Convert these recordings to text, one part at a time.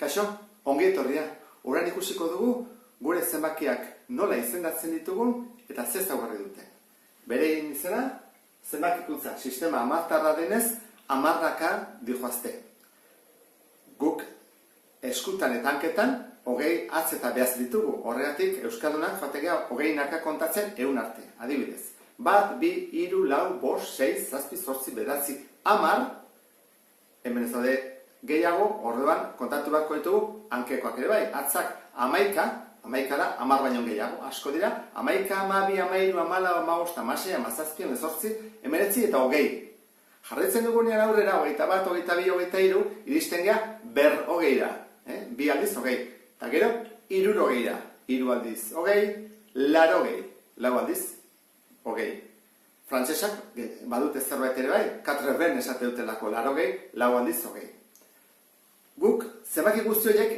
Kaixo, ongi etorria. Orain ikusiko dugu gure zenbakiak nola izendatzen ditugun eta ze ezaugarri dute. Bere izena, zenbakikuntza sistema hamartarra denez, hamarraka dijoazte. Guk eskutan eta hanketan, hogei atz eta behaz ditugu. Horregatik, Euskaldunak joategea hogeinaka kontatzen 100 arte. Adibidez, 1, 2, 3, 4, 5, 6, 7, 8, 9, 10, hemen ez daude gehiago, orduan kontatu beharko ditugu hankekoak ere bai. Atzak 11, 11 da, 10 baino gehiago, asko dira. 11, 12, 13, 14, 15, 16, 17, 19 eta 20. Jarraitzen dugunean aurrera, 21, 22, 23, iristen gea berrogeira. Bi aldiz, 20. Eta gero, 60, 3 aldiz, 20, 80, 4 aldiz, 20. Frantsesak badute zerbait ere bai, 4 ben esate dutelako 80, 4 aldiz, 20. Guk, zenbaki guzti horiek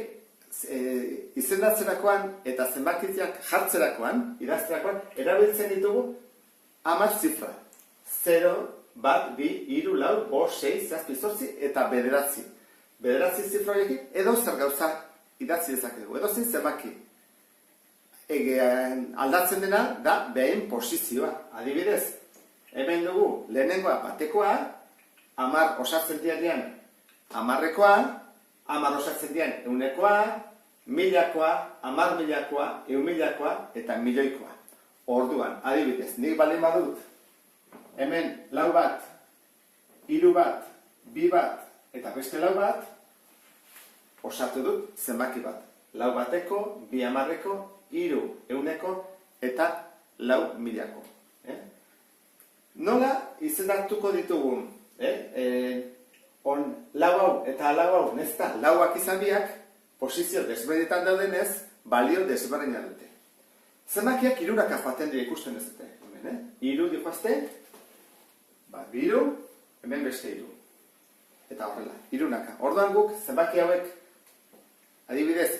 izendatzerakoan eta zenbakiak jartzerakoan, idazterakoan, erabiltzen ditugu 10 zifra. 0, 1, 2, 3, 4, 5, 6, 7, 8 eta 9. 9 zifra horiekin edo zer gauza idatzi dezakegu, edo zen zenbaki. Aldatzen dena da behin posizioa. Adibidez, hemen dugu lehenengoa batekoa, 10 osatzen dianean 10ekoa, 10 osatzen dian 100koa, 1000koa, 10.000koa, 100.000koa eta milioikoa. Orduan, adibidez, nik baldin badut, hemen 4 bat, 3 bat, 2 bat eta beste 4 bat, osatu dut zenbaki bat. 4 bateko, 2 10eko, 3 100eko eta 4 1000ko. Nola izendatuko ditugun? 4 hau eta 4 hau, nezta, 4ak izan biak, posizio desberdinetan daudenez, balio desberdina dute. Zenbakiak 3raka joaten dira ikusten ez dute. 3 dijoazte, 3, hemen beste 3. Eta horrela, 3raka. Orduan guk, zenbaki hauek, adibidez,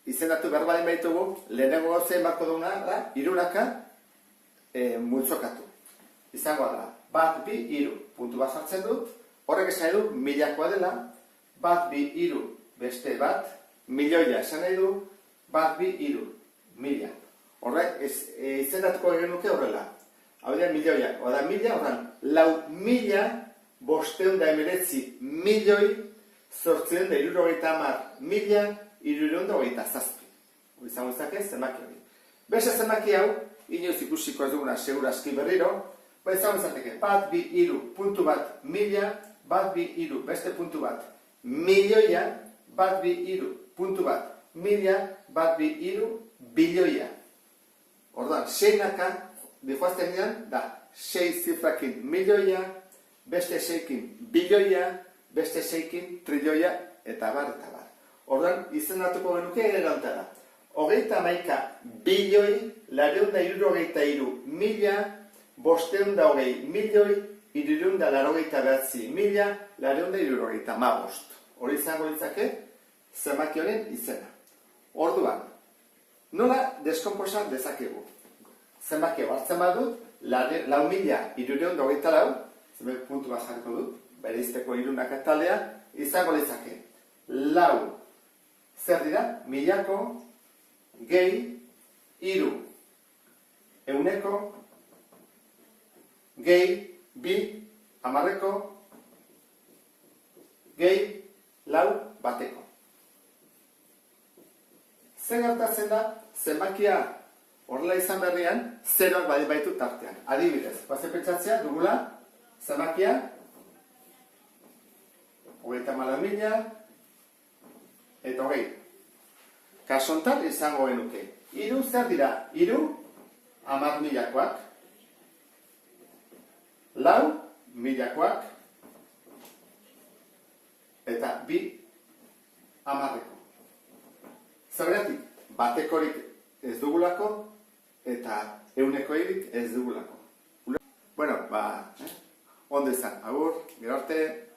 izendatu behar baldin baitugu, lehenengo gauzein bako duguna da, 3raka multzokatu. Izango da, 1, 2, 3, puntu bat jartzen dut, horrek esan nahi du, 1000koa dela, 1, 2, 3, beste bat, milioia esan nahi du, 1, 2, 3, 1000. Horrek izendatuko genuke horrela. Hau da, milioia. Oda, 1000, horren, 4.519 milioi, 870.000, izango izake, zenbaki hori. Beste zenbaki hau, inoiz ikusiko ez duguna seguraski berriro, izango izateke, 1, 2, 3, puntu bat, 1000, 1, 2, 3, beste puntu bat, milioia, 1, 2, 3, puntu bat, 1000, 1, 2, 3, bilioia. Orduan, 6naka, dijoazten dian, da, 6 zifrakin milioia, beste 6kin bilioia, beste 6kin trilioia, eta bar, eta bar. Orduan, izendatuko genuke ere gautara. 31 bilioi, 463 mila, 520 milioi, 389 mila, 475. Hori izango litzake, zenbaki honen izena. Orduan, nola deskomposa dezakegu? Zenbaki hau hartzen badut, 4.324, zenbaki puntu bat jarriko dut, bere izteko 3 taldea, izango litzake. 4, zer dira? 1000ko, gehi, 3, 100ko, gehi, 2, 10eko, gehi, 4 bateko. Zer gertatzen da, zenbakia horrela izan berrian, 0ak baditu tartean. Adibidez, bazen pentsatzea dugula, zenbakia, 34.000 eta 20. Kasontan izango genuke. 3 zer dira? 3, 10.000koak, 4, 1000koak, eta 2, 10eko. Zergatik, batekorik ez dugulako, eta 100korik ez dugulako. Bueno, ondo izan, agur, gero arte.